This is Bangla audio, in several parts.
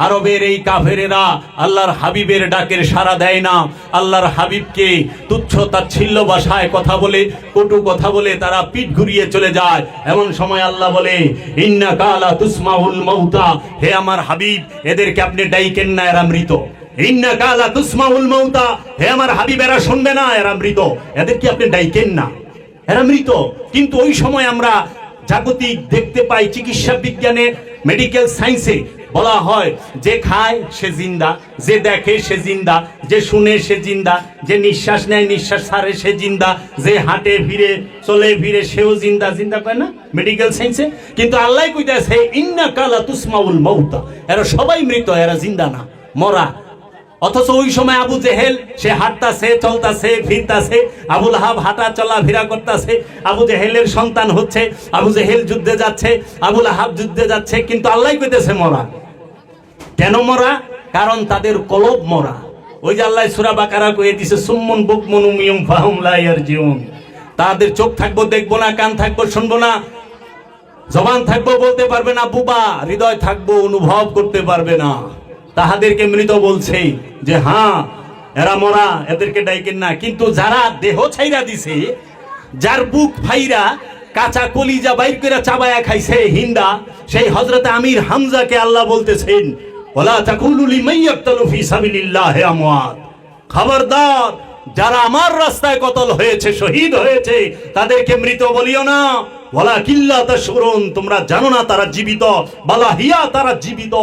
আরবের এই কাফেরেরা আল্লাহর হাবিবের ডাকের সাড়া দেয় না, আল্লাহর হাবিবকে তুচ্ছ তাচ্ছিল্য ভাষায় কথা বলে, কটু কথা বলে তারা পিঠ ঘুরিয়ে চলে যায়। এমন সময় আল্লাহ বলে, ইন্নাকা লা তুসমাউল মাউতা, হে আমার হাবিব, এদেরকে আপনি ডাইকেন না, এরা মৃত। ইন্নাকা লা তুসমাউল মাউতা, হে আমার হাবিব, এরা শুনবে না, এরা মৃত, এদেরকে আপনি ডাইকেন না, এরা মৃত। কিন্তু ওই সময় আমরা জাগতিক দেখতে পাই, চিকিৎসা বিজ্ঞানে, মেডিকেল সায়েন্সে বলা হয়, যে খায় সে জিন্দা, যে দেখে সে জিন্দা, যে শুনে সে জিন্দা, যে নিঃশ্বাস নেয় নিঃশ্বাস ছাড়ে সে জিন্দা, যে হাঁটে ফিরে চলে ফিরে সেও জিন্দা। জিন্দা কয় না মেডিকেল সায়েন্সে? কিন্তু আল্লাহ কইতাছে ইন্নাকা লা তুসমাউল মাউতা, এরা সবাই মৃত, এরা জিন্দা না, মরা। অথচ ওই সময় আবু জেহেল সে হাঁটতাছে, চলতাছে, ফিরতাছে, আবু লাহাব হাঁটা চলা ফিরা করতেছে, আবু জেহেলের সন্তান হচ্ছে, আবু জেহেল যুদ্ধে যাচ্ছে, আবু লাহাব যুদ্ধে যাচ্ছে, কিন্তু আল্লাহ কইতেছে মরা। কেন মরা? কারণ তাদের কলব মরা। ওই যে আল্লাহ সূরা বাকারা কয়ে দিছে, সুম্মুন বুকমুন উমিয়ুম ফাহুম লা ইয়ারজিউন, তাদের চোখ থাকবো দেখবো না, কান থাকবো শুনবো না, জবান থাকবো বলতে পারবে না, বুবা, হৃদয় থাকবো অনুভব করতে পারবে না। তাহাদেরকে মৃত বলছে যে হ্যাঁ এরা মরা, এদেরকে ডাইকেন না। কিন্তু যারা দেহ ছাইরা দিছে, যার বুক ফাইরা কাঁচা কলিজা বাইর করে চাবায়া খাইছে হিন্দা, সেই হযরত আমির হামজাকে আল্লাহ বলতেছেন, ওয়ালা তাকুলু লিমান ইয়াকতালু ফি সাবিলিল্লাহি আমওয়াত, খবরদার যারা আমার রাস্তায় কতল হয়েছে, শহীদ হয়েছে, তাদেরকে মৃত বলিও না। ওয়ালা কিল্লা তাশউরুন, তোমরা জানো না তারা জীবিত, বালা হিয়া, তারা জীবিত।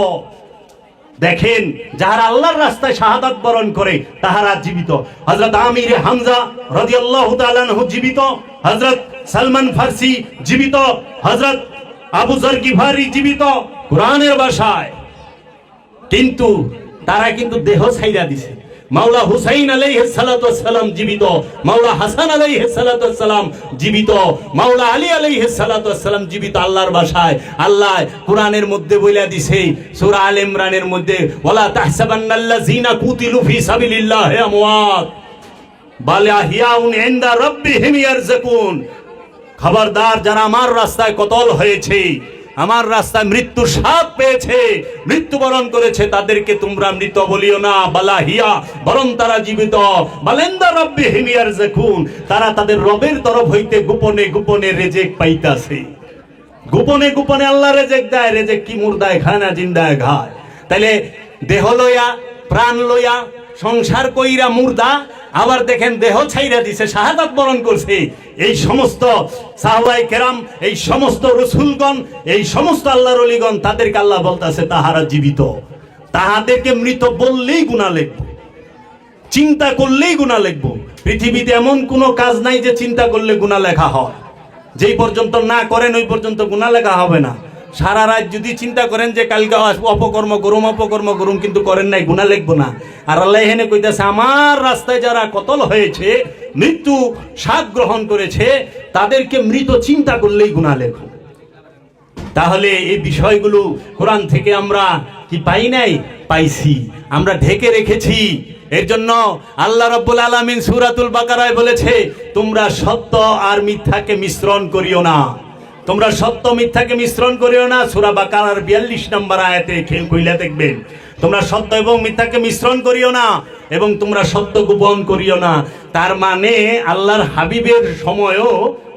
দেখেন, যারা আল্লাহর রাস্তায় শাহাদাত বরণ করে তাহারা জীবিত। হযরত আমির হামজা রাদিয়াল্লাহু তাআলা আনহু জীবিত, হযরত সালমান ফারসি জীবিত, হযরত আবু যর গিফারি জীবিত কোরআনের ভাষায়। কিন্তু তারা কিন্তু দেহ ছাইরা দিছে। মাওলা হুসাইন আলাইহিস সালাতু ওয়াস সালাম জীবিত, মাওলা হাসান আলাইহিস সালাতু ওয়াস সালাম জীবিত, মাওলা আলী আলাইহিস সালাতু ওয়াস সালাম জীবিত আল্লাহর ভাষায়। আল্লাহ কোরআনের মধ্যে বইলা দিছে সূরা আল ইমরানের মধ্যে, ওয়ালা তাহসাবান্নাল্লাযিনা কুতিলু ফি সাবিলিল্লাহি আমওয়াত বাল আহইয়াউন ইনদা রাব্বিহিম ইয়ারযুকুন, খবরদার যারা আমার রাস্তায় কতল হয়েছে, আমার রাস্তায় মৃত্যুর স্বাদ পেয়েছে, মৃত্যুবরণ করেছে, তাদেরকে তোমরা মৃত বলিও না, বালা হিয়া, বরং তারা জীবিত। বালেন্দা রাব্বিহিম ইয়ারযুকুন, তারা তাদের রবের তরফ হইতে গোপনে গোপনে রেজেক পাইতাছে। গোপনে গোপনে আল্লাহ রেজেক দেয়। রেজেক কি মুর্দায় খায় না জিন্দায় খায়? তাইলে দেহ লইয়া, প্রাণ লইয়া, সংসার কইরা মুর্দা, আবার দেখেন দেহ ছাইরা দিছে, শাহাদাত বরণ করছে। এই সমস্ত সাহাবায়ে কেরাম, এই সমস্ত রাসূলগণ, এই সমস্ত আল্লাহর ওলিগণ, তাদেরকে আল্লাহ বলতাছে তাহারা জীবিত। তাহাদেরকে মৃত বললেই গুনাহ লিখব, চিন্তা করলেই গুনাহ লিখব। পৃথিবীতে এমন কোনো কাজ নাই যে চিন্তা করলে গুনাহ লেখা হয়। যেই পর্যন্ত না করেন ওই পর্যন্ত গুনাহ লেখা হবে না। সারা রাত যদি চিন্তা করেন যে কালকে অপকর্ম করুম, কিন্তু করেন নাই, গুনাহ লিখবো না। আর আল্লাহ এখানে কইতাছে আমার রাস্তায় যারা কতল হয়েছে, মৃত্যু স্বাদ গ্রহণ করেছে, তাদেরকে মৃত চিন্তা করলেই গুনাহ লেখো। তাহলে এই বিষয়গুলো কোরআন থেকে আমরা কি পাই নাই? পাইছি, আমরা ঢেকে রেখেছি। এর জন্য আল্লাহ রাব্বুল আলামিন সূরাতুল বাকারায় বলেছে, তোমরা সত্য আর মিথ্যাকে মিশ্রণ করিও না, তোমরা সত্য মিথ্যাকে মিশ্রণ করিও না। সূরা বাকারার 42 নম্বর আয়াতে কইলা দেখবেন, তোমরা সত্য এবং মিথ্যাকে মিশ্রণ করিও না এবং তোমরা সত্য গোপন করিও না। তার মানে আল্লাহর হাবিবের সময়ও,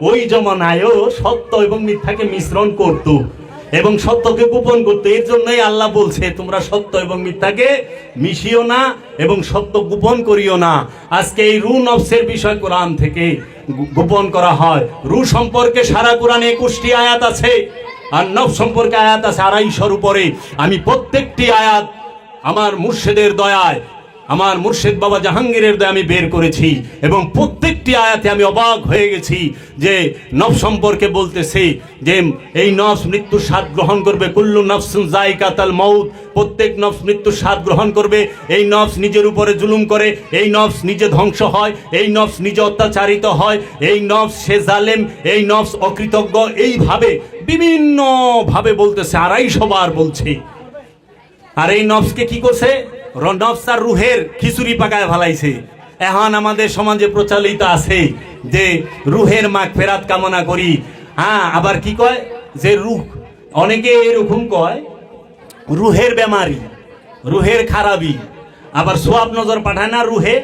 ওই জমানায়ও সত্য এবং মিথ্যাকে মিশ্রণ করত এবং সত্যকে গোপন করতো। এর জন্যই আল্লাহ বলছে তোমরা সত্য এবং মিথ্যাকে মিশিও না এবং সত্য গোপন করিও না। আজকে এই রু নফসের বিষয় কোরআন থেকে গোপন করা হয়। রু সম্পর্কে সারা কোরআনে 21টি আয়াত আছে, আর নফস সম্পর্কে আয়াত আছে 250-এর উপরে। আমি প্রত্যেকটি আয়াত আমার মুর্শিদের দয়ায়, আমার মুর্শিদ বাবা জাহাঙ্গীরের দয়ায় আমি বের করেছি এবং প্রত্যেকটি আয়াতে আমি অবাক হয়ে গেছি যে নফস সম্পর্কে বলতেছে যে এই নফস মৃত্যুর স্বাদ গ্রহণ করবে। কুল্লু নফসুন যায়কাতুল মাউত, প্রত্যেক নফস মৃত্যুর স্বাদ গ্রহণ করবে। এই নফস নিজের উপরে জুলুম করে, এই নফস নিজে ধ্বংস হয়, এই নফস নিজে অত্যাচারিত হয়, এই নফস সে জালেম, এই নফস অকৃতজ্ঞ, এইভাবে বিভিন্ন ভাবে বলতেছে, 250 বার বলছে। আর এই নফসকে কি করছে? নফস আর রুহের খিচুড়ি পাকায় ফেলাইছে। এখন আমাদের সমাজে প্রচলিত আছে যে রুহের মাগফিরাত কামনা করি। হ্যাঁ, আবার কি কয় যে রুহ, অনেকে এরকম কয় রুহের বেমারি, রুহের খারাপি। আবার সোয়াব নজর পাঠায় না রুহে।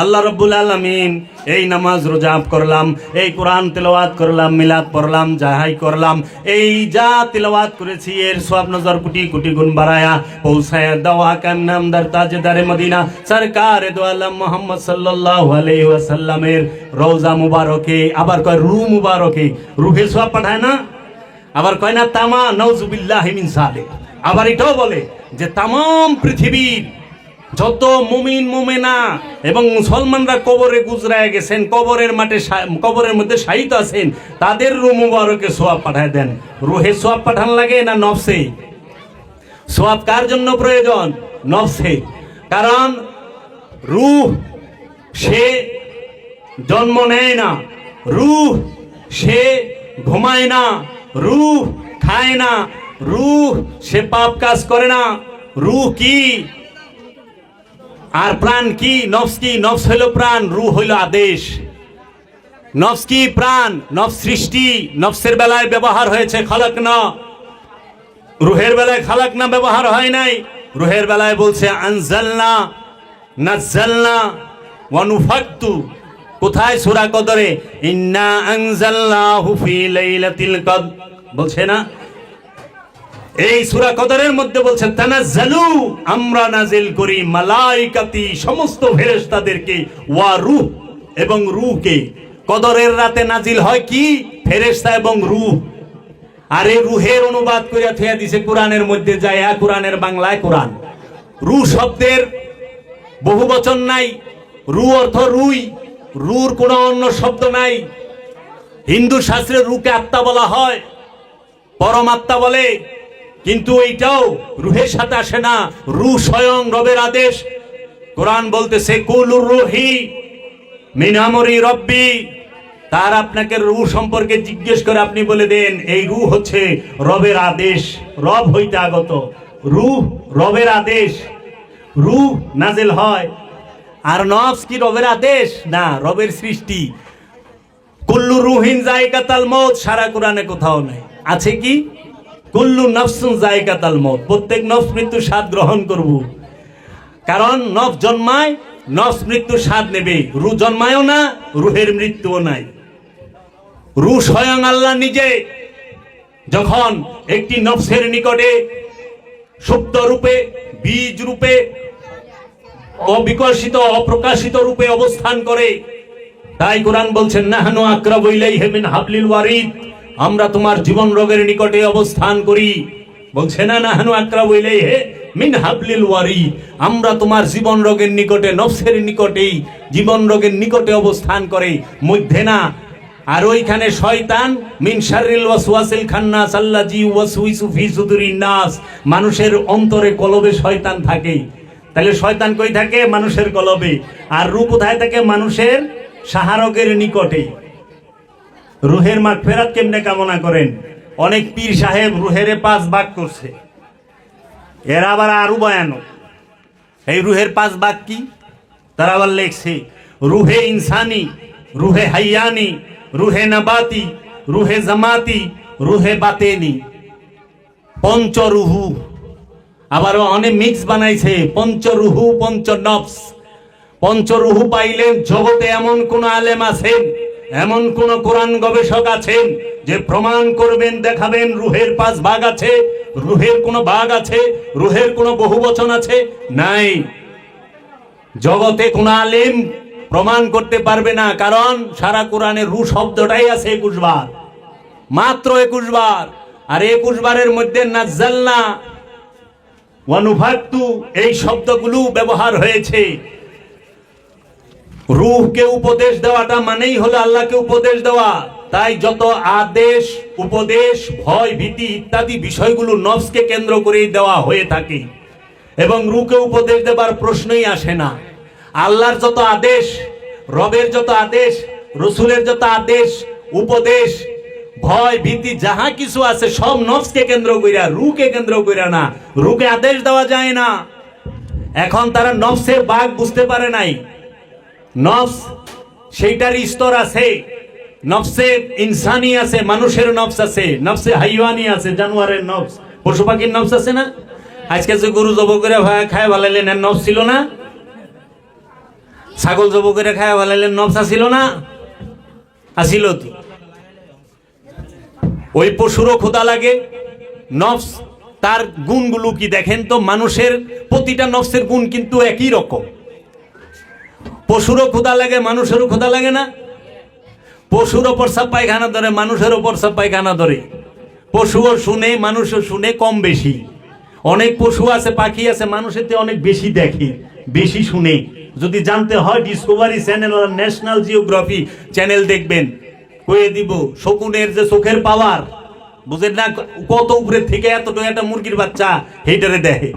আল্লাহ রাব্বুল আলামিন এই নামাজ রোজা করলাম, এই কোরআন তেলাওয়াত করলাম, মিলাদ পড়লাম, যাহাই করলাম, এই যা তেলাওয়াত করেছি এর সোয়াব নজর কোটি কোটি গুণ বাড়ায়া পৌঁছায়া দেওয়া কাম নামদার তাজদারে মদিনা সরকার দো আলম মুহাম্মদ সাল্লাল্লাহু আলাইহি ওয়াসাল্লামের রওজা মুবারকে। আবার কয় রু মুবারকে, রুহে সোয়াব পাঠায় না। আবার কয় না তামা নাউজুবিল্লাহি মিন যালিক। আবার এটাও বলে যে তামাম পৃথিবীর যত মুমিন মুমিনা এবং মুসলমানরা কবরে গুজরায় গেছেন, কবরের মাঠে কবরের মধ্যে শায়িত আছেন, তাদের রূহ মুবারকে সোয়াব পাঠায় দেন। রুহে সোয়াব পাঠান লাগে না নফসে? সোয়াব কার জন্য প্রয়োজন? নফসে। কারণ রূহ সে জন্ম নেয় না, রূহ সে ঘুমায় না, রূহ খায় না, রূহ সে পাপ কাজ করে না। রূহ কি আর প্রাণ কি? নফস কি? নফস হইল প্রাণ, রূহ হইল আদেশ। নফস কি? প্রাণ, নফস সৃষ্টি। নফসের বেলায় ব্যবহার হয়েছে খালাকনা, রুহের বেলায় খালাকনা ব্যবহার হয় নাই। রুহের বেলায় বলছে আনজালনা, নাজ্জালনা ওয়া নুফাক্তু। কোথায়? সূরা কদরে ইন্না আনজালনাহু ফি লাইলাতিল কদর বলছে না? এই সূরা কদরের মধ্যে বলছে তানাজ্জালু, আমরা নাজিল করি মালাইকাতি, সমস্ত ফেরেশতাদেরকে, ওয়া রূহ, এবং রূহকে। কদরের রাতে নাজিল হয় কি? ফেরেশতা এবং রূহ। আর এই রূহের অনুবাদ করিয়া থিয়া দিছে কোরআনের মধ্যে যায়, কোরআনের বাংলায় কোরআন। রূহ শব্দের বহু বচন নাই, রূহ অর্থ রুই, রূর কোনো অন্য শব্দ নাই। হিন্দু শাস্ত্রে রূহকে আত্মা বলা হয়, পরমাত্মা বলে, কিন্তু এইটাও রুহের সাথে আসে না। রূহ স্বয়ং রবের আদেশ। কোরআন বলতেছে কুলুর রুহি মিন আমরি রব্বি। তার আপনাকে রূহ সম্পর্কে জিজ্ঞেস করে আপনি বলে দেন এই রূহ হচ্ছে রবের আদেশ, রব হইতে আগত। রূহ রবের আদেশ, রূহ নাজিল হয়। আর নফস কি রবের আদেশ? না, রবের সৃষ্টি। কুল্লু রুহিন যায়কাতুল মউত সারা কোরআনে কোথাও নাই। আছে কি? কুল্লু নফসুন যায়কাতুল মউত, প্রত্যেক নফস মৃত্যুর স্বাদ গ্রহণ করব। কারণ নফস জন্মায়, নফস মৃত্যুর স্বাদ নেবে। রূহ জন্মায়ও না, রুহের মৃত্যুও নাই। রূহ স্বয়ং আল্লাহ নিজে যখন একটি নফসের নিকটে সুপ্ত রূপে, বীজ রূপে, অবিকশিত অপ্রকাশিত রূপে অবস্থান করে, তাই কোরআন বলছেন নাহনু আকরাবু ইলাইহি মিন হাবলিল ওয়ারিদ, আমরা তোমার জীবন রোগের নিকটে অবস্থান করি। বলছে না নাহনু আকরাবু ইলাইহি মিন হাবলিল ওয়ারিদ, আমরা তোমার জীবন রোগের নিকটে, নফসের নিকটেই, জীবন রোগের নিকটে অবস্থান করে, মধ্যে না। আর ওইখানে শয়তান মিন শাররিল ওয়াসওয়াসিল খান্নাস আল্লাযী ইউওয়াসউইসু ফি সুদুরিন নাস, মানুষের অন্তরে কলবে শয়তান থাকে। তাহলে শয়তান কই থাকে? মানুষের কলবে। আর রূহ কোথায় থাকে? মানুষের সাহারকের নিকটে। রুহের মাগফিরাত কেমনে কামনা করেন? অনেক পীর সাহেব রুহের 5 ভাগ করছে, এরা আবার আরো বয়ানো। এই রুহের 5 ভাগ কি? তারা আবার লেখছে রুহে ইনসানি, রুহে হাইয়ানি, রুহে নাবাতি, রুহে জামাতি, রুহে বাতেনি, পঞ্চরুহু। আবার অনেক মিক্স বানাইছে পঞ্চরুহু, পঞ্চনফস। পঞ্চরুহু পাইলে জগতে এমন কোন আলেম আছেন, এমন কোন কোরআন গবেষক আছেন যে প্রমাণ করবেন, দেখাবেন রুহের 5 ভাগ আছে, রুহের কোন ভাগ আছে, রুহের কোন বহুবচন আছে? নাই। জগতে কোন আলেম প্রমাণ করতে পারবে না। কারণ সারা কোরআনে রূহ শব্দটাই আছে 21 বার, মাত্র 21 বার। আর 21 বারের মধ্যে নাজ্জালনা ওয়া নুফাক্তু এই শব্দগুলো ব্যবহার হয়েছে। রূহকে উপদেশ দেওয়াটা মানেই হলো আল্লাহকে উপদেশ দেওয়া। তাই যত আদেশ, উপদেশ, ভয়, ভীতি ইত্যাদি বিষয়গুলো নফসকে কেন্দ্র করেই দেওয়া হয়ে থাকে, এবং রূহকে উপদেশ দেবার প্রশ্নই আসে না। আল্লাহর যত আদেশ, রবের যত আদেশ, রসুলের যত আদেশ, উপদেশ, ভয়, ভীতি যাহা কিছু আছে সব নফসকে কেন্দ্র কইরা, রূহকে কেন্দ্র কইরা না। রূহকে আদেশ দেওয়া যায় না। এখন তারা নফসের ভাগ বুঝতে পারে নাই। নফস সেইটার স্তর আছে। নফসে ইনসানি আছে, মানুষের নফস আছে, নফসে হাইওয়ানি আছে, জানোয়ারের নফস, পশু পাখির নফস আছে না? আজকে যে গরু জব করে খায় ভালাইলেন এর নফস ছিল না? ছাগল জব করে খায় ভালাইলেন নফস ছিল না? আসিল তো। ওই পশুরও ক্ষুধা লাগে, নফস তার গুণগুলো কি দেখেন তো, মানুষের প্রতিটা নফসের গুণ কিন্তু একই রকম। পশুরও ক্ষুধা লাগে, মানুষেরও ক্ষুধা লাগে না? পশুরও প্রস্রাব পায়খানা ধরে, মানুষেরও প্রস্রাব পায়খানা ধরে। পশুও শুনে, মানুষও শুনে কম বেশি। অনেক পশু আছে, পাখি আছে, মানুষের চেয়ে অনেক বেশি দেখে, বেশি শুনে। যদি জানতে হয় ডিসকভারি চ্যানেল আর ন্যাশনাল জিওগ্রাফি চ্যানেল দেখবেন, কয়ে দিব শকুনের যে চোখের পাওয়ার, বুঝেন না কত উপরে থেকে এতটুকু একটা মুরগির বাচ্চা হেইটারে দেখে।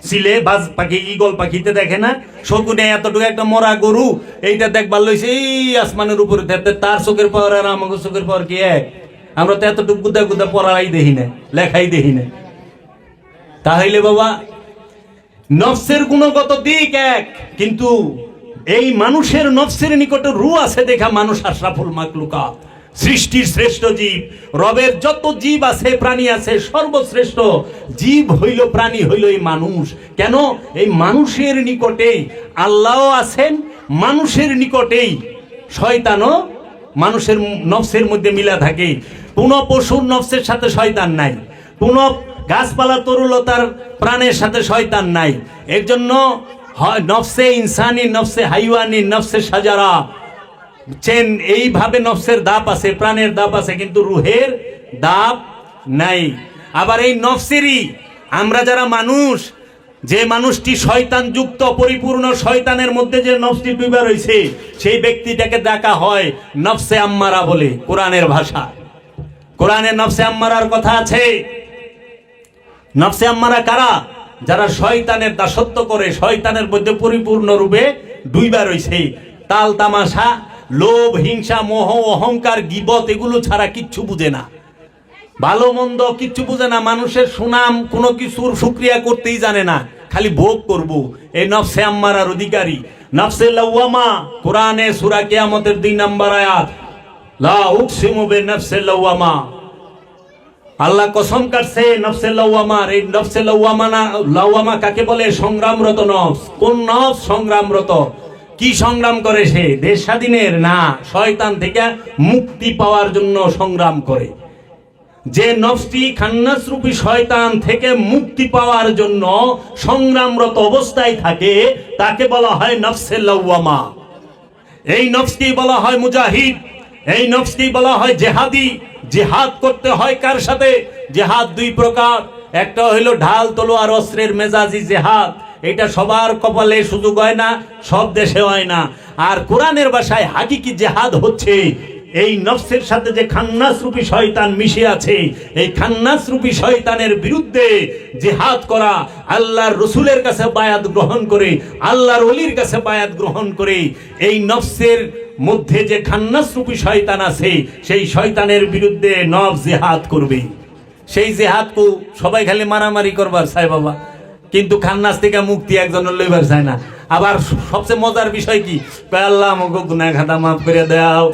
সিলে বাজ পাখি, ঈগল পাখিতে দেখে না, শকুনে এতটুকু একটা মরা গরু এইটা দেখবার লইছে এই আসমানের উপরে, তার চোখের পাওয়ার আর আমাকে চোখের পাওয়ার কি এক? আমরা তো এতটুকু গুদা গুদা পড়াই দেখি না, লেখাই দেখি না। তাহলে বাবা নফসের গুণগত দিক এক, কিন্তু এই মানুষের নফসের নিকটে রূহ আছে দেখা মানুষ আশরাফুল মাখলুকাত, সৃষ্টির শ্রেষ্ঠ জীব। রবের যত জীব আছে, প্রাণী আছে, সর্বশ্রেষ্ঠ জীব হইল, প্রাণী হইল এই মানুষ। কেন? এই মানুষের নিকটেই আল্লাহও আছেন, মানুষের নিকটেই শয়তানও মানুষের নফসের মধ্যে মিলা থাকে। কোন পশুর নফসের সাথে শয়তান নাই, কোন গাছপালা তরুলতার প্রাণের সাথে শয়তান নাই। এর জন্য নফসে ইনসানি, নফসে হাইওয়ানি, নফসে সাজারা চেন, এইভাবে নফসের দাপ আছে, প্রাণের দাপ আছে, কিন্তু রুহের দাপ নাই। আবার এই নফসেরই আমরা যারা মানুষ, যে মানুষটি শয়তান যুক্ত, পরিপূর্ণ শয়তানের মধ্যে যে নফসটি ডুবে রয়েছে, সেই ব্যক্তিটাকে ডাকা হয় নফসে আম্মারা বলে, কোরআনের ভাষা। কোরআনে নফসে আম্মারার কথা আছে। নফসে আম্মারা কারা? যারা শয়তানের দাসত্ব করে, শয়তানের মধ্যে পরিপূর্ণ রূপে ডুইবা রয়েছে। তাল তামাশা, লোভ, হিংসা, মোহ, অহংকার, গীবত এগুলো ছাড়া কিচ্ছু বুঝে না, ভালো মন্দ কিচ্ছু বুঝে না। মানুষের সুনাম কোনো কিছুর শুকরিয়া করতেই জানে না, খালি ভোগ করব। এই নফসে আম্মারার অধিকারী। নফসে লাওয়ামা, কোরআনে সূরা কিয়ামতের 2 নম্বর আয়াত, লা উকসিমু বিনফসে লাওয়ামা, আল্লাহ কসম কাটছে নফসে লাওয়ামার। এই নফসে লাওয়ামা কাকে বলে? সংগ্রামরত নফস। কোন নফস সংগ্রামরত? কি সংগ্রাম করে সে? দেশ স্বাধীনের না, শয়তান থেকে মুক্তি পাওয়ার জন্য সংগ্রাম করে। যে নফসটি খান্নাস রূপী শয়তান থেকে মুক্তি পাওয়ার জন্য সংগ্রামরত অবস্থায় থাকে, তাকে বলা হয় নফসে লাওয়ামা। এই নফসকে বলা হয় মুজাহিদ, এই নফসকে বলা হয় জেহাদি। জিহাদ করতে হয় কার সাথে? জিহাদ 2 প্রকার। একটা হইল ঢাল তলোয়ার অস্ত্রের মেজাজি জিহাদ, এটা সবার কপালে সুযোগ হয় না, সব দেশে হয় না। আর কোরআনের ভাষায় হাকিকি জিহাদ হচ্ছে এই নফসের সাথে যে খান্নাস রূপী শয়তান মিশে আছে, এই খান্নাস রূপী শয়তানের বিরুদ্ধে জিহাদ করা, আল্লাহর রসুলের কাছে বায়াত গ্রহণ করে, আল্লাহর ওলির কাছে বায়াত গ্রহণ করে, এই নফসের মধ্যে যে খান্নাস রূপী শয়তান আছে, সেই শয়তানের বিরুদ্ধে নফস জিহাদ করবে। সেই জিহাদকে সবাই খালি মারামারি করবার চায় বাবা, কিন্তু খান্নাস থেকে মুক্তি একজনের লইবার চায় না। আবার সবচেয়ে মজার বিষয় কি, আল্লাহ আমাকে গুনাহ খাতা মাফ করে দাও,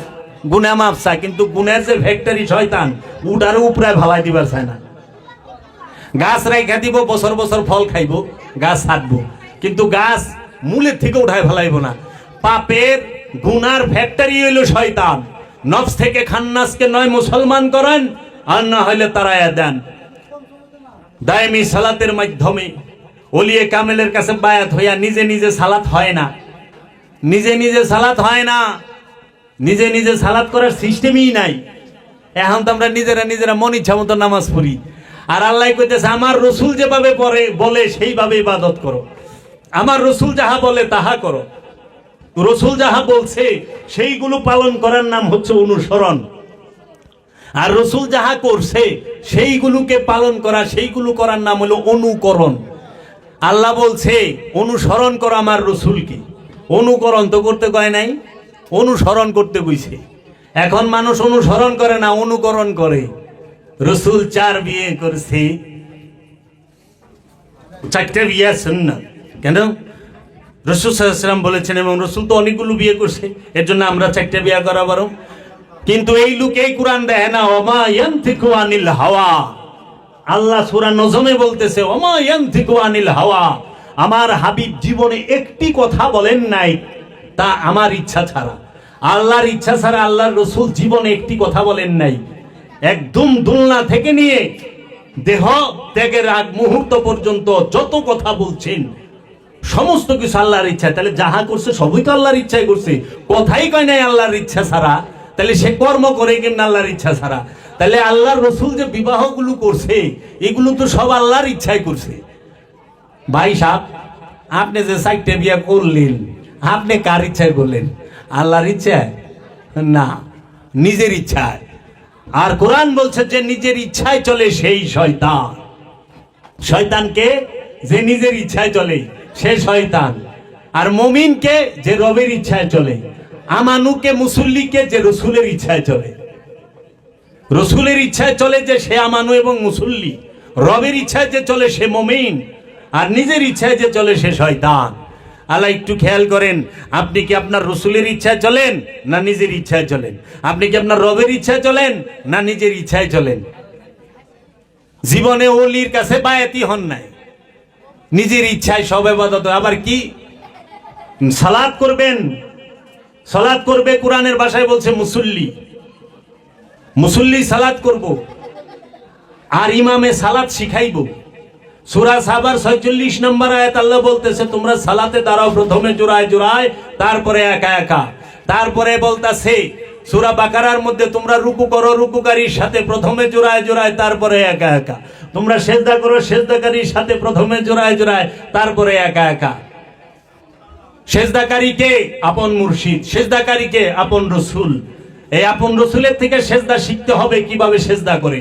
গুনাহ মাফ চায়, কিন্তু গুনাহের যে ফ্যাক্টরি শয়তান, উটার উপরে ভালাই দিবার চায় না। গাছ রাইখা দিব, বছর বছর ফল খাইব, গাছ ছাড়বো, কিন্তু গাছ মূলের থেকে উঠায় ফেলাইব না। পাপের গুনার ফ্যাক্টরি হইল শয়তান। নফস থেকে খান্নাসকে নয় মুসলমান করেন, আর না হইলে তারায়া দেন। দায়মি সালাতের মাধ্যমে ওলিয়ে কামেলের কাছে বায়াত হইয়া নিজে নিজে সালাত হয় না, নিজে নিজে সালাত হয় না, নিজে নিজে সালাত করার সিস্টেমই নাই। এখন তো আমরা নিজেরা মন ইচ্ছা মতো নামাজ পড়ি। আর আল্লাহ কইতেছে আমার রসুল যেভাবে পড়ে বলে সেইভাবে ইবাদত করো, আমার রসুল যাহা বলে তাহা করো। রসুল যাহা বলছে সেইগুলো পালন করার নাম হচ্ছে অনুসরণ, আর রসুল যাহা করছে সেইগুলোকে পালন করা, সেইগুলো করার নাম হলো অনুকরণ। আল্লাহ বলছে অনুসরণ করো আমার রসুলকে, অনুকরণ তো করতে কয় নাই, অনুসরণ করতে কইছে। এখন মানুষ অনুসরণ করে না, অনুকরণ করে। রসুল 4 বিয়ে করছে, 4টে বিয়ে সুন্নাত। কেন? রসুল সাল্লাল্লাহু আলাইহি ওয়াসাল্লাম বলেছেন, এবং রসুল তো অনেকগুলো বিয়ে করছে, এর জন্য আমরা 4টে বিয়ে করা পারো। কিন্তু এই লোক এই কোরআন দেয় না, ওমা ইয়ানতিকু আনিল হাওয়া, আল্লাহ সূরা নজমে বলতেছে ওমা ইয়ানতিকু আনিল হাওয়া, আমার হাবিব জীবনে একটি কথা বলেন নাই তা আমার ইচ্ছা ছাড়া। আল্লাহর ইচ্ছা ছাড়া আল্লাহর রাসূল জীবনে একটি কথা বলেন নাই। একদম দুলনা থেকে নিয়ে দেহ ত্যাগের আগ মুহূর্ত পর্যন্ত যত কথা বলছেন সমস্ত কিছু আল্লাহর ইচ্ছা। তাহলে যাহা করছে সবই তো আল্লাহর ইচ্ছায় করছে, কথাই কয় নাই আল্লাহর ইচ্ছা ছাড়া। তাহলে সে কর্ম করে কেমন আল্লাহর ইচ্ছা ছাড়া? তাহলে আল্লাহর রাসূল যে বিবাহগুলো করছে এগুলো তো সব আল্লাহর ইচ্ছায় করছে। ভাই সাহেব, আপনি যে 4টে বিয়ে করলেন আপনি কার ইচ্ছায় করলেন? আল্লাহর ইচ্ছায় না, নিজের ইচ্ছায়। আর কোরআন বলছে যে নিজের ইচ্ছায় চলে সেই শয়তান। শয়তানকে যে নিজের ইচ্ছায় চলে সে শয়তান। আর মুমিনকে যে রবের ইচ্ছায় চলে, আমানুকে মুসল্লিকে যে রসুলের ইচ্ছায় চলে। রসুলের ইচ্ছায় চলে যে সে আমানু এবং মুসল্লি, রবের ইচ্ছায় যে চলে সে মুমিন, আর নিজের ইচ্ছায় যে চলে সে শয়তান। আল্লাহ একটু খেয়াল করেন, আপনি কি আপনার রসুলের ইচ্ছায় চলেন না নিজের ইচ্ছায় চলেন? আপনি কি আপনার রবের ইচ্ছায় চলেন না নিজের ইচ্ছায় চলেন? জীবনে ওলির কাছে বায়াতি হন নাই, নিজের ইচ্ছায় সব ইবাদত। আবার কি সালাত করবেন, সালাত করবে কোরআনের ভাষায় বলছে মুসল্লি, মুসল্লি সালাত করব, আর ইমামে সালাত শিখাইব। সূরা সাবার 46 নম্বর আয়াত আল্লাহ বলতেছে তোমরা সালাতে দাঁড়াও প্রথমে জোড়ায় জোড়ায়, তারপরে একা একা। তারপরে বলতাছে সূরা বাকারার মধ্যে তোমরা রুকু করো রুকুকারীর সাথে প্রথমে জোড়ায় জোড়ায়, তারপরে একা একা। তোমরা সেজদা করো সেজদাকারীর সাথে প্রথমে জোড়ায় জোড়ায়, তারপরে একা একা। সেজদাকারীকে আপন মুর্শিদ, সেজদাকারীকে আপন রসুল। এই আপন রসুলের থেকে সেজদা শিখতে হবে, কিভাবে সেজদা করে।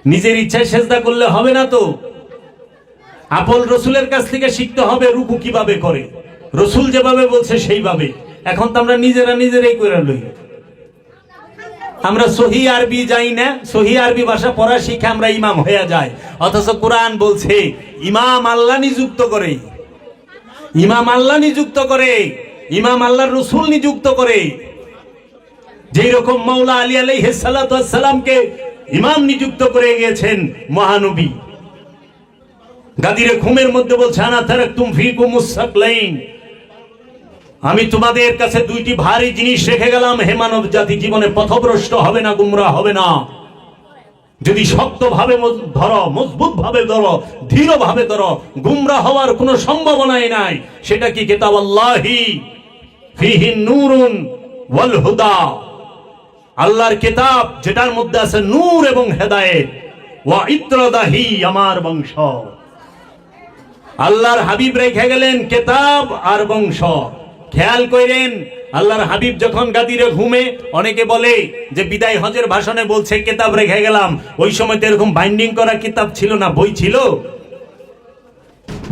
নিজের ইচ্ছায় সেজদা করলে হবে না তো, আপন রসুলের কাছ থেকে শিখতে হবে রুকু কিভাবে করে, রসুল যেভাবে বলছে সেইভাবে। এখন তো আমরা নিজেরাই করে লই। আমরা সহি আরবি যাই না, সহি আরবি ভাষা পড়া শিখে আমরা ইমাম হয়ে যাই, অথচ কোরআন বলছে ইমাম আল্লাহ নিযুক্ত করে, ইমাম আল্লাহ নিযুক্ত করে, ইমাম আল্লাহর রসুল নিযুক্ত করে। যেই রকম মাওলা আলী আলাইহিস সালাতু ওয়াস সালামকে ইমাম নিযুক্ত করে গিয়েছেন মহানবী। গাদিরে ঘুমের মধ্যে বলছে আনা তারাকতুম ফিকুমুস সাকলাইন, আমি তোমাদের কাছে দুইটি ভারী জিনিস রেখে গেলাম, হে মানব জাতি, জীবনে পথভ্রষ্ট হবে না, গুমরাহ হবে না। যদি শক্তভাবে ধরো, মজবুত ভাবে ধরো, দৃঢ় ভাবে ধরো, গুমরাহ হওয়ার কোনো সম্ভাবনাই নাই। সেটা কি? কিতাবাল্লাহি ফিহি নূরুন ওয়াল হুদা, আল্লাহর কিতাব যেটার মধ্যে আছে নূর এবং হেদায়েত। ওয়া ইত্রাদাহি, আমার বংশ। আল্লাহর হাবিব রেখে গেলেন কিতাব আর বংশ। খেয়াল করেন, আল্লাহর হাবিব যখন গাদিরে ঘুমে, অনেকে বলে যে বিদায় হজের ভাষণে বলছে কিতাব রেখে গেলাম। ওই সময় তো এরকম বাইন্ডিং করা কিতাব ছিল না, বই ছিল।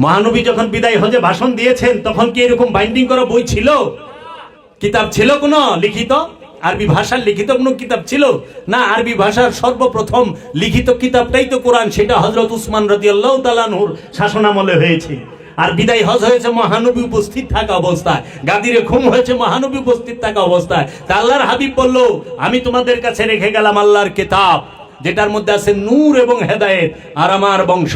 মহানবী যখন বিদায় হজে ভাষণ দিয়েছেন তখন কি এরকম বাইন্ডিং করা বই ছিল? কিতাব ছিল কোন লিখিত? আরবি ভাষার লিখিত কোনো কিতাব ছিল না। আরবি ভাষার সর্বপ্রথম লিখিত কিতাবটাই তো কোরআন, সেটা হযরত উসমান রাদিয়াল্লাহু তাআলা আনহুর শাসনামলে হয়েছে। আর বিদায় হজ হয়েছে মহানবী উপস্থিত থাকা অবস্থায়, গাদিরে ঘুম হয়েছে মহানবী উপস্থিত থাকা অবস্থায়। তা আল্লাহর হাবিব বলল আমি তোমাদের কাছে রেখে গেলাম আল্লাহর কিতাব, যেটার মধ্যে আছে নূর এবং হেদায়েত, আর আমার বংশ।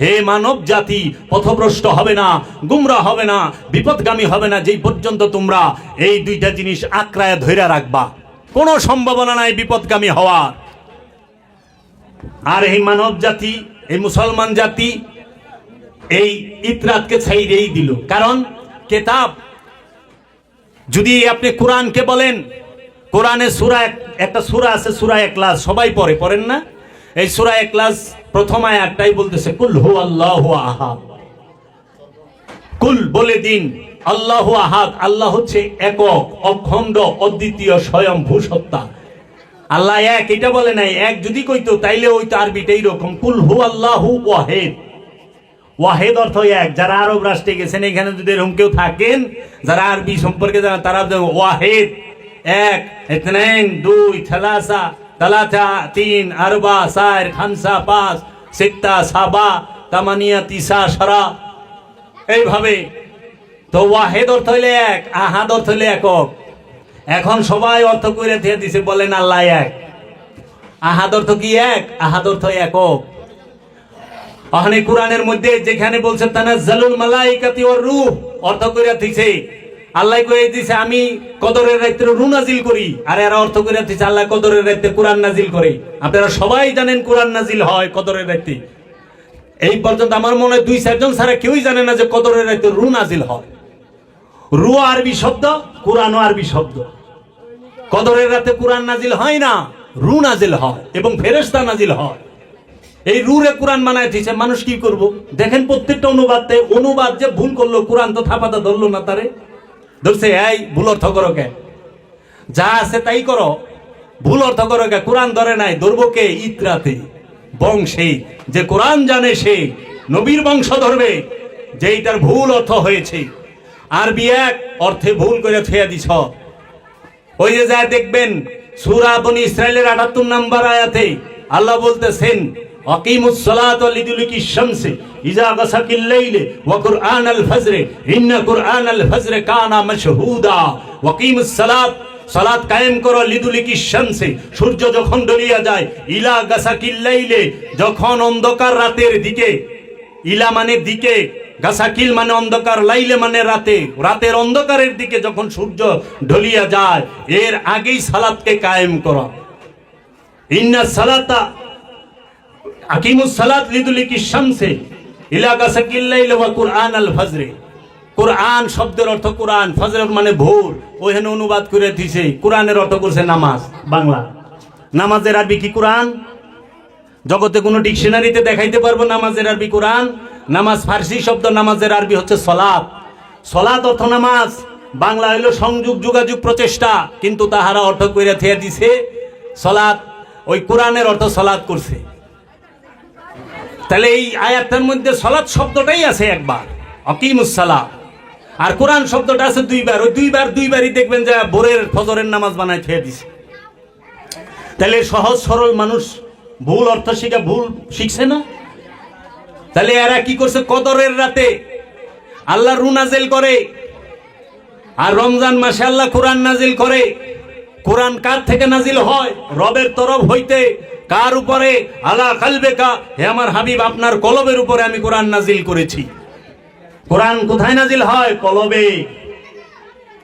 হে মানব জাতি, পথভ্রষ্ট হবে না, গুমরাহ হবে না, বিপদগামী হবে না, যেই পর্যন্ত তোমরা এই দুইটা জিনিস আঁকড়ায় ধরে রাখবা। কোনো সম্ভাবনা নাই বিপদগামী হওয়ার। আর এই মানব জাতি, এই মুসলমান জাতি এই ইতরাতকে ছাইড়েই দিল। কারণ কিতাব, যদি আপনি কোরআনকে বলেন, কোরআনে সূরা, একটা সূরা আছে সূরা ইখলাস, সবাই পড়েন না? এই সূরা ইখলাস প্রথম আয়াতটাই বলতেছে কুল হু আল্লাহু আহাদ। কুল বলে দিন আল্লাহু আহাদ, আল্লাহ হচ্ছে একক, অখণ্ড, অদ্বিতীয়, স্বয়ংভূ সত্তা। আল্লাহ এক, এটা বলে নাই। এক যদি কইতো তাইলে ওই তো আরবিটাই এরকম, কুল হু আল্লাহু ওয়াহিদ। ওয়াহিদ অর্থ এক। যারা আরব রাষ্ট্রে গেছেন, এখানে যদি এরকম কেউ থাকেন যারা আরবি সম্পর্কে জানেন, তারা ওয়াহিদ এক, ইতনাইন দুই, থালাসা তালাতা তিন, আরবা চার, খামসা পাঁচ, সিত্তা সাবা, তামানিয়া তিসা সারা, এইভাবে। তো ওয়াহিদ অর্থ হইলে এক, আহাদ অর্থ হইলে একক। এখন সবাই অর্থ করে দিয়ে দিছে, বলেন আল্লাহ এক। আহাদ অর্থ কি? এক। আহাদ অর্থ একক। ওখানে কোরআনের মধ্যে যেখানে বলছে তানাজ্জালুল মালাইকাতি ওয়ার রূহ, অর্থ কইরা দিছে আল্লাহ কইরা দিছে আমি কদরের রাতে রূহ নাজিল করি, আর এরা অর্থ কইরা দিছে আল্লাহ কদরের রাতে কোরআন নাজিল করে। আপনারা সবাই জানেন কোরআন নাজিল হয় কদরের রাতে। এই পর্যন্ত আমার মনে হয় 2-4 জন ছাড়া কেউই জানে না যে কদরের রাতে রূহ নাজিল হয়। রূহ আরবি শব্দ, কোরআনও আরবি শব্দ। কদরের রাতে কোরআন নাজিল হয় না, রূহ নাজিল হয় এবং ফেরেশতা নাজিল হয়। এই রূহে কোরআন বানায় দিয়েছে। মানুষ কি করব? দেখেন প্রত্যেকটা অনুবাদ যে ভুল করলো, কোরআন তো থাপাতা ধরলো না, তারে ধরছে এই ভুল অর্থ করো কে, যা আছে তাই করো, ভুল অর্থ করো কে। কোরআন ধরে নাই, ধরবো কে? ইতরাতে বংশে যে কোরআন জানে সে নবীর বংশ ধরবে, যে এটার ভুল অর্থ হয়েছে। আরবি এক অর্থে ভুল করে থুয়া দিছ। ওই যে যা দেখবেন সূরা বনী ইসরাইলের ৭৮ নম্বর আয়াতে আল্লাহ বলতেছেন আকিমুস সালাতা লিদুলুকিশ শামসি ইজা গাসাকিল লাইলি ওয়া কুরআনাল ফজর ইন্না কুরআনাল ফজর কানা মাশহুদা। ওয়াকিমুস সালাত, সালাত কায়েম করো, লিদুলুকিশ শামসি, সূর্য যখন ডলিয়া যায়, ইলা গাসাকিল লাইলি, যখন অন্ধকার রাতের দিকে, ইলা মানে দিকে, গাসাকিল মানে অন্ধকার, লাইলে মানে রাতে, রাতের অন্ধকারের দিকে যখন সূর্য ঢলিয়া যায়, এর আগেই সালাতকে কায়েম করা। ইন্না সালাতা আকিমুস সালাত লিদুলিকিশ শামসি ইলা গাসাকিল লাইলি ওয়া কুরআনাল ফজর। কোরআন শব্দের অর্থ কোরআন, ফজর মানে ভোর। ওইখানে অনুবাদ করে দিয়েছে কোরআনের অর্থ করছে নামাজ, বাংলা। নামাজের আরবি কি কোরআন? জগতে কোনো ডিকশনারিতে দেখাইতে পারবো নামাজের আরবি কোরআন? নামাজ ফার্সি শব্দ, নামাজের আরবি হচ্ছে সলাত। সলাত অর্থ নামাজ, বাংলা হইল সংযোগ, যোগাযোগ, প্রচেষ্টা, কিন্তু তাহারা অর্থ কইরা থিয়া দিছে সলাত। ওই কোরআনের অর্থ সলাত করছে। তাহলে এই আয়াতের মধ্যে সলাত শব্দটাই আছে একবার, আকিমুস সালাত, আর কোরআন শব্দটা আছে দুইবার। ওই দুইবারই দেখবেন যে ভোরের ফজরের নামাজ বানায় থিয়া দিছে। তাহলে সহজ সরল মানুষ ভুল অর্থ শিখা ভুল শিখছে না? তাহলে এরা কি করছে? কদরের রাতে আল্লাহ রূহ নাজিল করে, আর রমজান মাসে আল্লাহ কোরআন নাজিল করে। কোরআন কার থেকে নাজিল হয়? রবের তরফ হইতে। কার উপরে? আলা কালবেকা, হে আমার হাবিব আপনার কলবের উপরে আমি কোরআন নাজিল করেছি। কোরআন কোথায় নাজিল হয়? কলবে,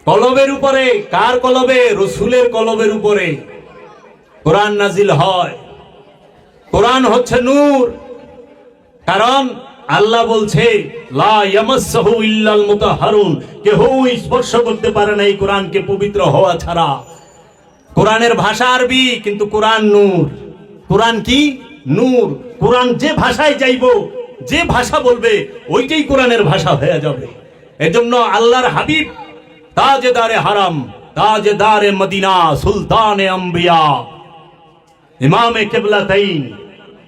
কলবের উপরে। কার কলবে? রাসূলের কলবের উপরে কোরআন নাজিল হয়। কোরআন হচ্ছে নূর, কারণ আল্লাহ বলছে লা ইয়ামাসসাহু ইল্লাল মুতাহহারুন, কেউ স্পর্শ করতে পারে না এই কোরআনকে পবিত্র হওয়া ছাড়া। কোরআনের ভাষা আরবি, কিন্তু কোরআন নূর। কোরআন কি? নূর। কোরআন যে ভাষায় যাইবো, যে ভাষা বলবে, ওইটাই কোরআনের ভাষা হয়ে যাবে। এজন্য আল্লাহর হাবিব তাজেদারে হারাম, তাজেদারে মদিনা, সুলতানে আম্বিয়া, ইমামে কিবলাতাইন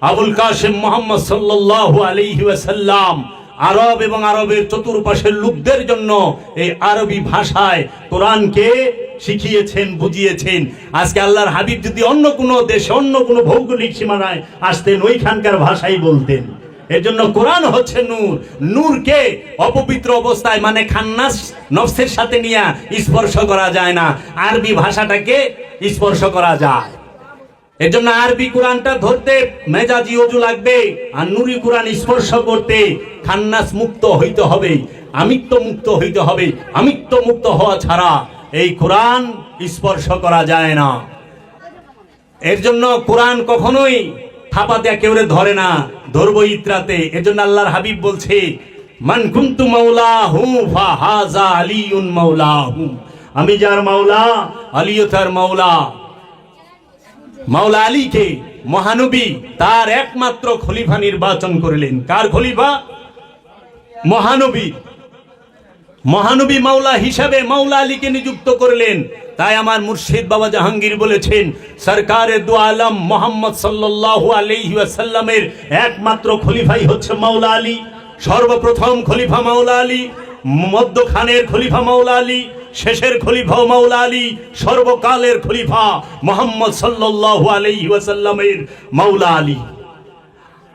আবুল কাসেম মুহাম্মদ সাল্লাল্লাহু আলাইহি ওয়াসাল্লাম আরব এবং আরবের চতুর্পাশের লোকদের জন্য এই আরবি ভাষায় কোরআনকে শিখিয়েছেন, বুঝিয়েছেন। আজকে আল্লাহর হাবিব যদি অন্য কোনো দেশে, অন্য কোনো ভৌগোলিক সীমানায় আসতেন, ওইখানকার ভাষাই বলতেন। এর জন্য কোরআন হচ্ছে নূর। নূরকে অপবিত্র অবস্থায়, মানে খান্নাস নফসের সাথে নিয়ে স্পর্শ করা যায় না, আরবি ভাষাটাকে স্পর্শ করা যায়। এর জন্য আরবি কোরআনটা ধরতে মেজাজি ওযু লাগবে, আর নুরি কোরআন স্পর্শ করতে খান্নাস মুক্ত হইতে হবে, আমিত্ব মুক্ত হইতে হবে। আমিত্ব মুক্ত হওয়া ছাড়া এই কোরআন স্পর্শ করা যায় না। এর জন্য কোরআন কখনোই থাপা দেয়া কেউ ধরে না, ধরবো ইত্রাতে। এর জন্য আল্লাহর হাবিব বলছে মান কুনতু মাওলাহু ফাহাযা আলিয়ুন মাওলাহু, আমি যার মাওলা, আলীও তার মাওলা। মাওলা আলীকে মহানবী তার একমাত্র খলিফা নির্বাচন করলেন। কার খলিফা? মহানবী। মহানবী মাওলা হিসাবে মাওলা আলীকে নিযুক্ত করলেন। তাই আমার মুর্শিদ বাবা জাহাঙ্গীর বলেছেন সরকারে দু আলম মোহাম্মদ সাল্লাল্লাহু আলাইহি ওয়াসাল্লামের একমাত্র খলিফাই হচ্ছে মাওলা আলী। সর্বপ্রথম খলিফা মাওলা আলী, মধ্যখানের খলিফা মাওলা আলী, শেষের খলিফা মাওলা আলী, সর্বকালের খলিফা মুহাম্মদ সাল্লাল্লাহু আলাইহি ওয়াসাল্লামের মাওলা আলী।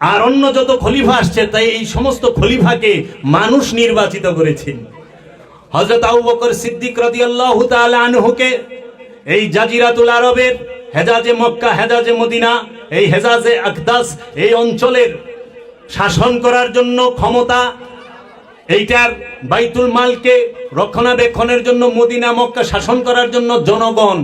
আর অন্য যত খলিফা আসছে, তাই এই সমস্ত খলিফাকে মানুষ নির্বাচিত করেছেন। হযরত আবু বকর সিদ্দিক রাদিয়াল্লাহু তাআলা আনহুকে এই জাজিরাতুল আরবের হেজাজে মক্কা, হেজাজে মদিনা, এই হেজাজে আকদাস, এই অঞ্চলের শাসন করার জন্য ক্ষমতা, এইটার বাইতুল মালকে রক্ষণাবেক্ষণের জন্য মদিনা মক্কা শাসন করার জন্য জনগণ,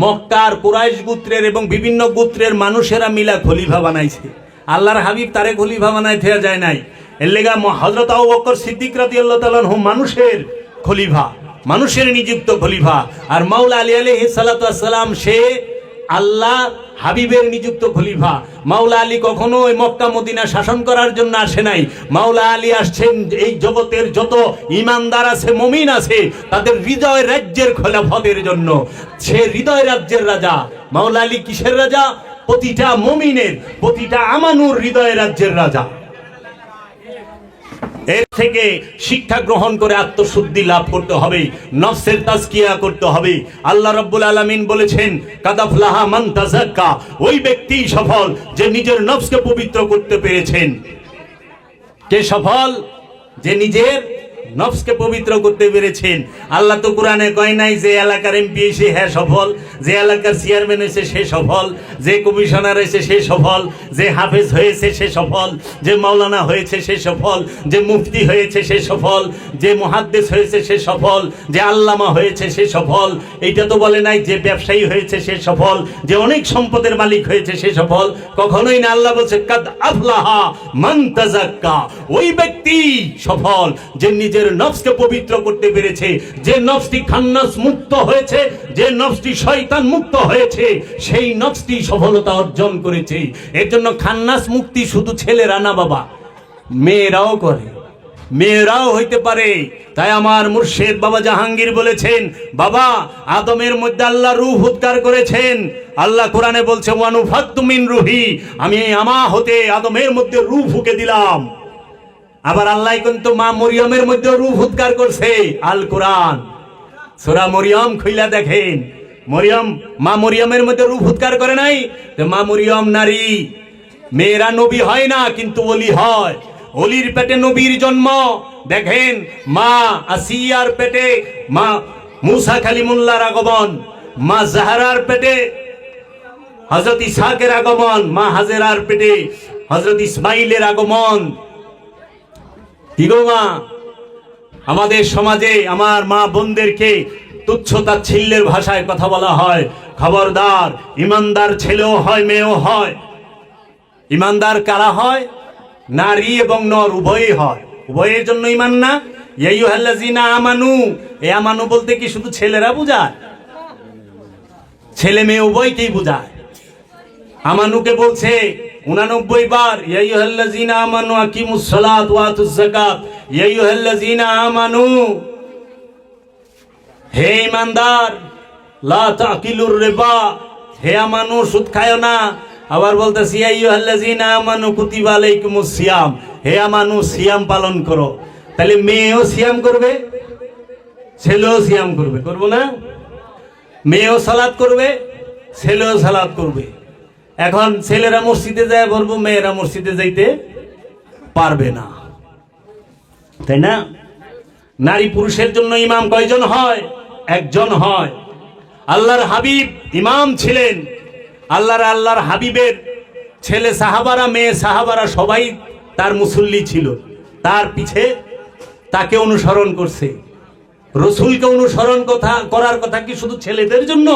মক্কার কুরাইশ গোত্রের এবং বিভিন্ন গোত্রের মানুষেরা মিলা খলিফা বানাইছে। আল্লাহর হাবিব তারে খলিফা বানাই থেয়া যায় নাই। এর লেগা হযরত আবু বকর সিদ্দিক রাদিয়াল্লাহু তাআলা আনহু মানুষের খলিফা, মানুষের নিযুক্ত খলিফা। আর মাওলা আলী আলাইহিস সালাতু ওয়াস সালাম সে আল্লাহ হাবিবের নিযুক্ত খলিফা। মাওলা আলী কখনো ওই মক্কা মদিনা শাসন করার জন্য আসে নাই। মাওলা আলী আসছেন এই জগতের যত ঈমানদার আছে, মুমিন আছে, তাদের হৃদয় রাজ্যের খেলাফতের জন্য। সে হৃদয় রাজ্যের রাজা। মাওলা আলী কিসের রাজা? প্রতিটা মুমিনের, প্রতিটা আমানুর হৃদয় রাজ্যের রাজা। এর থেকে শিক্ষা গ্রহণ করে আত্মশুদ্ধি লাভ করতে হবে, নফসের তাজকিয়া করতে হবে। আল্লাহ রাব্বুল আলামিন বলেছেন, কাদাফলাহা মান তাযাক্কা, ওই ব্যক্তি সফল যে নিজের নফসকে পবিত্র করতে পেরেছেন। কে সফল? যে নিজের নফসকে পবিত্র করতে পেরেছেন। আল্লাহ তো কোরআনে কয় নাই যে এলাকার এমপি এসে হ্যাঁ সফল, যে এলাকার চেয়ারম্যান এসে সে সফল, যে কমিশনার এসে সে সফল, যে হাফেজ হয়েছে সে সফল, যে মাওলানা হয়েছে সে সফল, যে মুফতি হয়েছে সে সফল, যে মুহাদ্দিস হয়েছে সে সফল, যে আল্লামা হয়েছে সে সফল। এইটা তো বলে নাই যে ব্যবসায়ী হয়েছে সে সফল, যে অনেক সম্পদের মালিক হয়েছে সে সফল। কখনোই না। আল্লাহ বলছে কাদ আফলাহা মান তাযাক্কা, ওই ব্যক্তি সফল যে নিজের নফসকে পবিত্র করতে পেরেছে, যে নফসটি খান্নাস মুক্ত হয়েছে, যে নফসটি শয়তান মুক্ত হয়েছে, সেই নফসটি সফলতা অর্জন করেছে। এর জন্য খান্নাস মুক্তি শুধু ছেলেরা না বাবা, মেয়েরাও করে, মেয়েরাও হইতে পারে। তাই আমার মুর্শিদ বাবা জাহাঙ্গীর বলেছেন, বাবা আদমের মধ্যে আল্লাহ রূহ উদ্গার করেছেন। আল্লাহ কোরআনে বলছে ওয়ানুফাত্তু মিন রূহি, আমি আমা হতে আদমের মধ্যে রূহ ফুঁকে দিলাম। আবার আল্লাহ কিন্তু মা মরিয়মের মধ্যে রূহ উদ্গার করছে। আল কোরআন সূরা মরিয়ম খুইলা দেখেন, মরিয়ম মা মরিয়মের মধ্যে রূহ উদ্গার করে নাই? মা মরিয়ম নারী, মেয়েরা নবী হয় না কিন্তু ওলি হয়। ওলির পেটে নবীর জন্ম। দেখেন মা আসিয়ার পেটে মা মুসা কালিমুল্লাহর আগমন, মা জাহরার পেটে হযরত ইসহাকের আগমন, মা হাজেরার পেটে হযরত ইসমাইলের আগমন। কি গো মা, আমাদের সমাজে আমার মা বোনদেরকে তুচ্ছ তাচ্ছিল্যের ভাষায় কথা বলা হয়। খবরদার, ইমানদার ছেলেও হয় মেয়েও হয়। ইমানদার কারা হয়? নারী এবং নর উভয়ই হয়। উভয়ের জন্য ইমান না? ইয়া আইয়ুহাল্লাযীনা আমানু, এ আমানু বলতে কি শুধু ছেলেরা বোঝায়? ছেলে মেয়ে উভয়কেই বোঝায়। আমানুকে বলছে 89 বার, ইয়া আইয়ুহাল্লাযীনা আমানু আকিমুস সালাত ওয়া আতুজ যাকাত, ইয়া আইয়ুহাল্লাযীনা আমানু, হে ঈমানদার, লা তাকিলুর রিবা, হে আমানু সুদ খায়ো না। আবার বলতেছি ইয়া আইয়ুহাল্লাযীনা আমানু কুতিবা আলাইকুমুস সিয়াম, হে আমানু সিয়াম পালন করো। তাহলে মেয়েও সিয়াম করবে, ছেলেও সিয়াম করবে, করবো না? মেয়েও সালাত করবে, ছেলেও সালাত করবে। এখন ছেলেরা মসজিদে যায় বলবো, মেয়েরা মসজিদে যাইতে পারবে না, তাই না? নারী পুরুষের জন্য ইমাম কয়জন হয়? একজন হয়। আল্লাহর হাবিব ইমাম ছিলেন। আল্লাহর হাবিবের ছেলে সাহাবারা, মেয়ে সাহাবারা সবাই তার মুসল্লি ছিল। তার পিছে তাকে অনুসরণ করছে। রসুলকে অনুসরণ করার কথা কি শুধু ছেলেদের জন্য?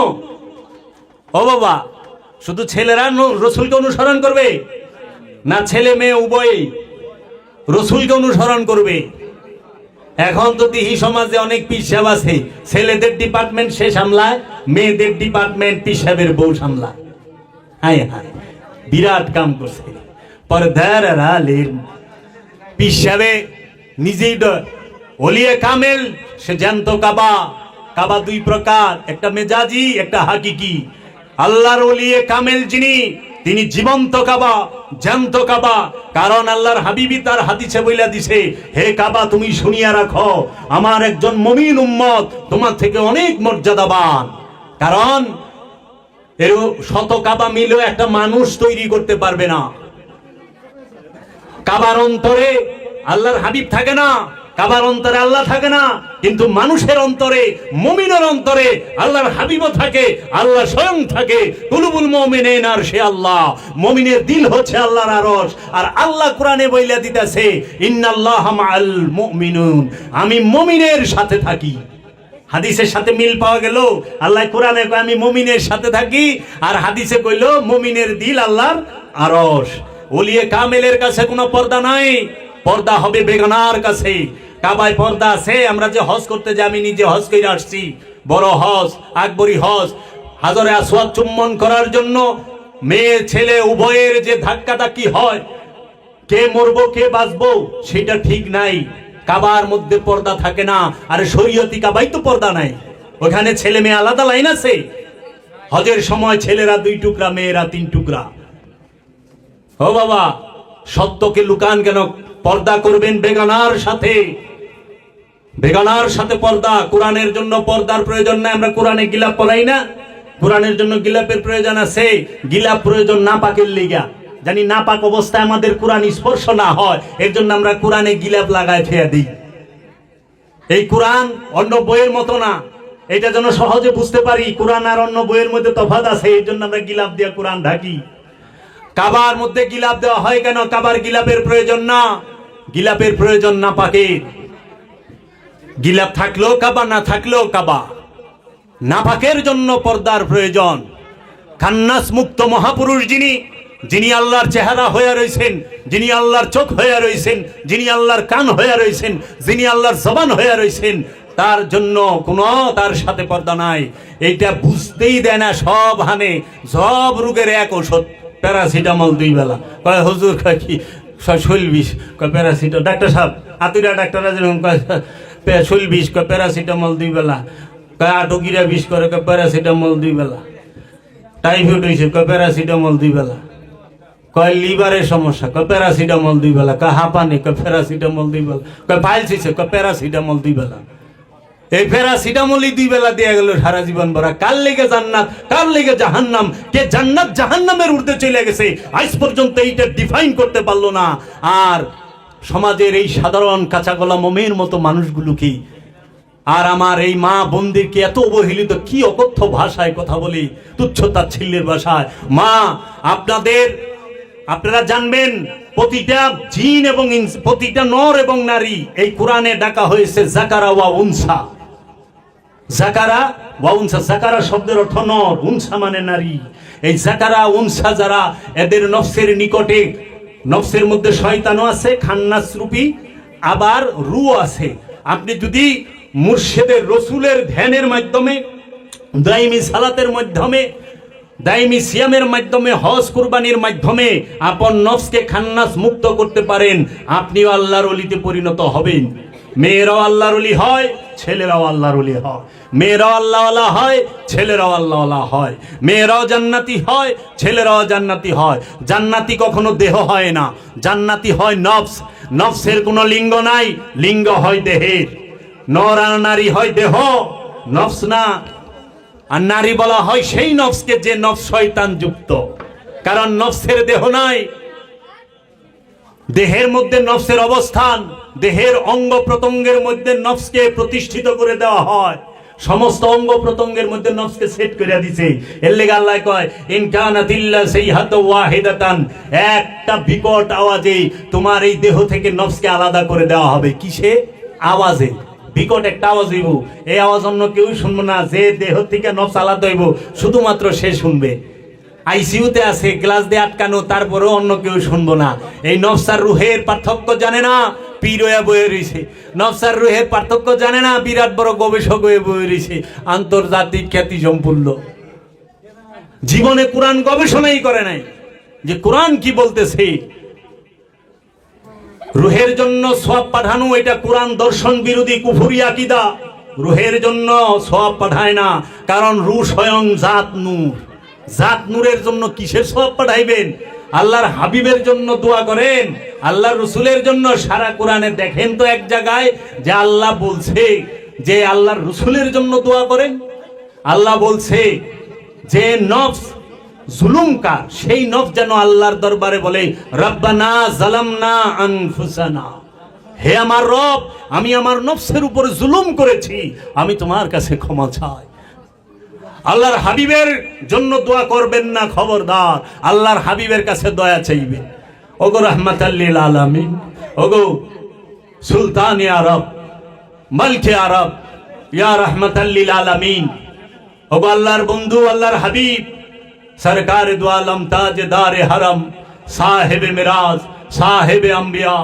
ও বাবা, শুধু ছেলেরা রসুলকে অনুসরণ করবে না? ছেলে মেয়ে উভয়ই রসুলকে অনুসরণ করবে। এখন তো দিহি সমাজে অনেক পীর সাহেব আছে, ছেলেদের ডিপার্টমেন্ট সে সামলায়, মেয়েদের ডিপার্টমেন্ট পীর সাহেবের বউ সামলায়। হায় হায়, বিরাট কাম করছে। পর্দার আলেম পীর সাহেবে নিজেই ওলিয়ে কামেল, সে জ্যান্ত কাবা। কাবা দুই প্রকার, একটা মেজাজি, একটা হাকিকি। আল্লাহর ওলিয়ে কামেল যিনি, তিনি জীবন্ত কাবা, জ্যান্ত কাবা। কারণ আল্লাহর হাবিবি তার হাদিসে বইলা দিছে, হে কাবা তুমি শুনিয়া রাখো, আমার একজন মুমিন উম্মত তোমার থেকে অনেক মর্যাদাবান। কারণ এর শত কাবা মিলেও একটা মানুষ তৈরি করতে পারবে না। কাবার অন্তরে আল্লাহর হাবিব থাকে না, কাবার অন্তরে আল্লাহ থাকে না, কিন্তু মানুষের অন্তরে, মুমিনের অন্তরে আল্লাহর হাবিবও থাকে, আল্লাহ স্বয়ং থাকে। কুলুবুল মুমিনিন আর সে আল্লাহ, মুমিনের দিল হচ্ছে আল্লাহর আরশ। আর আল্লাহ কোরআনে বইলা দিতেছে ইন্নাল্লাহা মাআল মুমিনুন, আমি মুমিনের সাথে থাকি। হাদিসের সাথে মিল পাওয়া গেল। আল্লাহ কোরআনে কয় আমি মুমিনের সাথে থাকি, আর হাদিসে কইল মুমিনের দিল আল্লাহর আরশ। ওলিয়ে কামেলের কাছে কোনো পর্দা নাই, পর্দা হবে বেগানার কাছে। কাবায় পর্দা আছে। আমরা যে হজ করতে যাই, আমি নিজে হজ করে আসছি, বড় হজ, আকবরী হজ। হাজরে আসওয়াদ চুম্বন করার জন্য মেয়ে ছেলে উভয়ের যে ধাক্কাধাক্কি হয়, কে মরবো কে বাঁচবো সেটা ঠিক নাই। কাবার মধ্যে পর্দা থাকে না। আর শরীয়তি কাবাই তো পর্দা নাই, ওখানে ছেলে মেয়ে আলাদা লাইন আছে। হজের সময় ছেলেরা 2 টুকরা, মেয়েরা 3 টুকরা। ও বাবা, সত্যকে লুকান কেন? পর্দা করবেন বেগানার সাথে, বেগানার সাথে পর্দা। কোরআনের জন্য পর্দার প্রয়োজন নাই। আমরা কোরআনে গিলাপ পড়াই না? কোরআনের জন্য গিলাপের প্রয়োজন আছে। গিলাপ প্রয়োজন নাপাকের লিগা, জানি নাপাক অবস্থায় আমাদের কোরআন স্পর্শ না হয়, এর জন্য আমরা কোরআনে গিলাপ লাগায় ফেয়া দিই। এই কোরআন অন্য বইয়ের মতো না, এটা যেন সহজে বুঝতে পারি। কোরআন আর অন্য বইয়ের মধ্যে তফাৎ আছে, এই জন্য আমরা গিলাপ দিয়ে কোরআন ঢাকি। কাবার মধ্যে গিলাপ দেওয়া হয় কেন? কাবার গিলাপের প্রয়োজন না, গিলাপের প্রয়োজন নাপাকের। গিলাপ থাকলেও কাবা, না থাকলেও কাবা। নাপাকের জন্য পর্দার প্রয়োজন। খান্নাস মুক্ত মহাপুরুষ যিনি, যিনি আল্লাহর চেহারা হয়ে রয়েছেন, যিনি আল্লাহর চোখ হয়ে রয়েছেন, যিনি আল্লাহর কান হয়ে রয়েছেন, যিনি আল্লাহর জবান হয়ে রয়েছেন, তার জন্য কোনো তার সাথে পর্দা নাই। এইটা বুঝতেই দেয় না। সব হানে, সব রোগের এক ওষুধ, প্যারাসিটামল 2 বেলা। কয় হুজুর কয় কি? শৈল বিষ। কয় প্যারাসিটামল। ডাক্তার সাহেব, আতুরা ডাক্তাররা যেরকম কয় শৈল বিষ, কয় প্যারাসিটামল 2 বেলা। কয় আটকিরা বিষ করে, কয় প্যারাসিটামল 2 বেলা। টাইফয়েড হয়েছে, কয় প্যারাসিটামল 2 বেলা। কয় লিভারের সমস্যা, কয় প্যারাসিটামল 2 বেলা। কয় হাঁপানি, কয় প্যারাসিটামল 2 বেলা। কয় পাইলস হয়েছে, কয় প্যারাসিটামল 2 বেলা। এই প্যারাসিটামলই 2 বেলা দিয়ে গেল সারা জীবন ভরা। কার লেগে জান্নাত, কার লেগে জাহান্নাম, কে জান্নাত জাহান্নামের ঊর্ধ্বে চলে গেছে, আজ পর্যন্ত এইটা ডিফাইন করতে পারলো না। আর সমাজের এই সাধারণ কাঁচাগোলা মোমের মতো মানুষগুলো কি, আর আমার এই মা বোনদেরকে এত অবহেলিত, কি অকথ্য ভাষায় কথা বলি, তুচ্ছ তাচ্ছিল্যের ভাষায়। মা, আপনারা জানবেন, প্রতিটা জিন এবং প্রতিটা নর এবং নারী এই কোরআনে ডাকা হয়েছে জাকারা ওয়া উনসা। জাকারা ওয়া উনসা, জাকারা শব্দের অর্থ নর, উনসা মানে নারী। এই জাকারা উনসা যারা, এদের নফসের নিকটে, নফসের মধ্যে শয়তানও আছে খান্নাস রূপী, আবার রু আছে। আপনি যদি মুর্শিদের রসুলের ধ্যানের মাধ্যমে, দাইমি সালাতের মাধ্যমে, দাইমি সিয়ামের মাধ্যমে, হজ কুরবানির মাধ্যমে আপন নফসকে খান্নাস মুক্ত করতে পারেন, আপনিও আল্লাহর ওলিতে পরিণত হবেন। মেয়েরাও আল্লাহর ওলি হয়, ছেলেরাও আল্লাহর ওলি হয়। মেয়েরাও আল্লাহওয়ালা হয়, ছেলেরাও আল্লাহওয়ালা হয়। মেয়েরাও জান্নাতি হয়, ছেলেরাও জান্নাতি হয়। জান্নাতি কখনো দেহ হয় না, জান্নাতি হয় নফস। নফসের কোনো লিঙ্গ নাই, লিঙ্গ হয় দেহের। নর আর নারী হয় দেহ, নফস না। আর নারী বলা হয় সেই নফসকে যে নফস শয়তান যুক্ত, কারণ নফসের দেহ নাই। দেহের মধ্যে নফসের অবস্থান, দেহের অঙ্গ প্রত্যঙ্গের মধ্যে নফসকে প্রতিষ্ঠিত করে দেওয়া হয়। সমস্ত অঙ্গ প্রত্যঙ্গের মধ্যে নফসকে সেট করে দিছে। এর লেগে আল্লাহ কয় ইন কানাত ইল্লা সাইহাতু ওয়াহিদাতান, একটা বিকট আওয়াজে তোমার এই দেহ থেকে নফসকে আলাদা করে দেওয়া হবে। কিসে? আওয়াজে। বিকট একটা আওয়াজ হইব, এই আওয়াজ অন্য কেউ শুনবো না। যে দেহ থেকে নফস আলাদা হইব শুধুমাত্র সে শুনবে। আইসিইউতে আছে, গ্লাস দিয়ে আটকানো, তারপরেও অন্য কেউ শুনবো না। এই নফস আর রুহের পার্থক্য জানে না, পীর হয়ে বয়ে রয়েছে। নফস আর রুহের পার্থক্য জানে না, বিরাট বড় গবেষক হয়ে বয়ে রয়েছে, আন্তর্জাতিক খ্যাতি সম্পূর্ণ। জীবনে কোরআন গবেষণাই করে নাই যে কোরআন কি বলতেছে। রুহের জন্য সওয়াব পাঠানো, এটা কোরআন দর্শন বিরোধী কুফরি আকীদা। রুহের জন্য সওয়াব পাঠায় না, কারণ রূহ স্বয়ং জাত নূর। জাত নূরের জন্য কিসের সওয়াব পাঠাইবেন? আল্লাহর হাবিবের জন্য দোয়া করেন, আল্লাহর রসুলের জন্য। সারা কোরআনে দেখেন তো এক জায়গায় যে আল্লাহ বলছে যে আল্লাহর রসুলের জন্য দোয়া করেন? আল্লাহ বলছে যে নফস জুলুমকার, সেই নফস যেন আল্লাহর দরবারে বলে রব্বানা জালামনা আনফুসানা, হে আমার রব, আমি আমার নফসের উপর জুলুম করেছি, আমি তোমার কাছে ক্ষমা চাই। আল্লাহর হাবিবের জন্য দোয়া করবেন না, খবরদার, আল্লাহর হাবিবের কাছে দয়া চাইবে। ওগো রাহমাতাল লিল আলামিন, ওগো সুলতান আরব, মালিকে আরব, ইয়া রাহমাতাল লিল আলামিন, ওগো আল্লাহর বন্ধু, আল্লাহর হাবিব, সরকার দু আলম, তাজদারে হারম, সাহেবে মিরাজ, সাহেবে আম্বিয়া,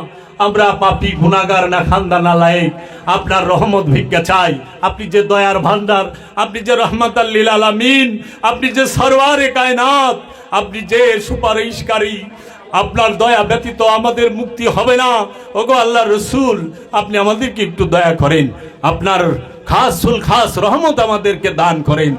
আমরা পাপী গুনাহগার না খান্দা নালায়েক, আপনার রহমত ভিক্ষা চাই। আপনি যে দয়ার ভান্ডার, আপনি যে রহমাতাল লিল আলামিন, আপনি যে সরওয়ারে কায়নাত, আপনি যে সুপারিশকারী, আপনার দয়া ব্যতীত আমাদের মুক্তি হবে না। ওগো আল্লাহর রাসূল, আপনি আমাদেরকে একটু দয়া করেন, আপনার খাস রহমত আমাদেরকে দান করেন।